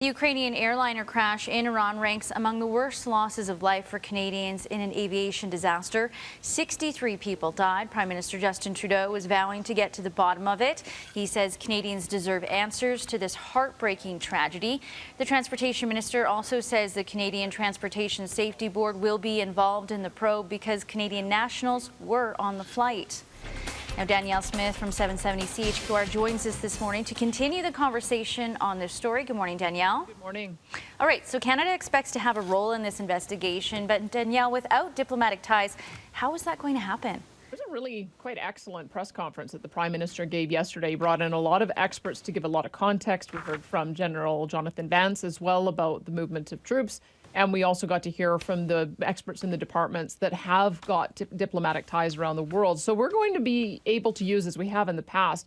The Ukrainian airliner crash in Iran ranks among the worst losses of life for Canadians in an aviation disaster. 63 people died. Prime Minister Justin Trudeau is vowing to get to the bottom of it. He says Canadians deserve answers to this heartbreaking tragedy. The Transportation Minister also says the Canadian Transportation Safety Board will be involved in the probe because Canadian nationals were on the flight. Now, Danielle Smith from 770 CHQR joins us this morning to continue the conversation on this story. Good morning, Danielle. Good morning. All right, so Canada expects to have a role in this investigation, but Danielle, without diplomatic ties, how is that going to happen? There's a really quite excellent press conference that the Prime Minister gave yesterday. He brought in a lot of experts to give a lot of context. We heard from General Jonathan Vance as well about the movement of troops. And we also got to hear from the experts in the departments that have got diplomatic ties around the world. So we're going to be able to use, as we have in the past,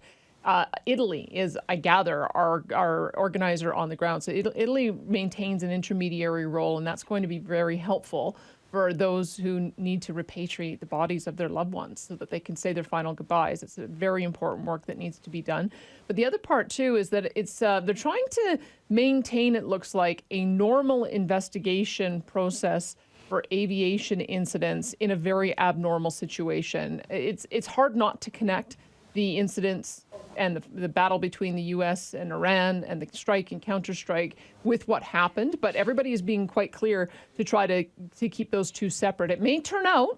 Italy is, I gather, our organizer on the ground. So Italy maintains an intermediary role, and that's going to be very helpful for those who need to repatriate the bodies of their loved ones so that they can say their final goodbyes. It's a very important work that needs to be done. But the other part, too, is that it's they're trying to maintain, it looks like, a normal investigation process for aviation incidents in a very abnormal situation. It's hard not to connect the incidents and the battle between the U.S. and Iran and the strike and counterstrike with what happened, but everybody is being quite clear to try to keep those two separate. It may turn out,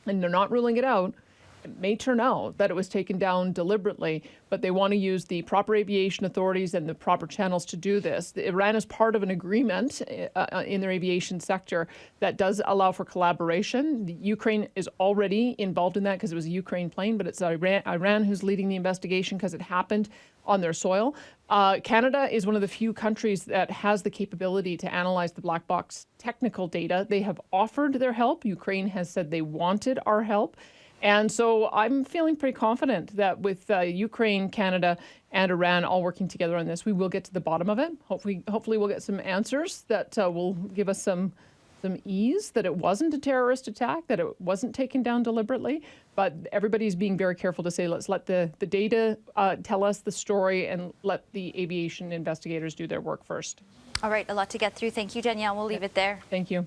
and they're not ruling it out, it may turn out that it was taken down deliberately, but they want to use the proper aviation authorities and the proper channels to do this. Iran is part of an agreement in their aviation sector that does allow for collaboration. The Ukraine is already involved in that because it was a Ukraine plane, but it's Iran who's leading the investigation because it happened on their soil. Canada is one of the few countries that has the capability to analyze the black box technical data. They have offered their help. Ukraine has said they wanted our help. And so I'm feeling pretty confident that with Ukraine, Canada, and Iran all working together on this, we will get to the bottom of it. Hopefully we'll get some answers that will give us some ease that it wasn't a terrorist attack, that it wasn't taken down deliberately. But everybody's being very careful to say, let's let the data tell us the story and let the aviation investigators do their work first. All right, a lot to get through. Thank you, Danielle. We'll leave it there. Thank you.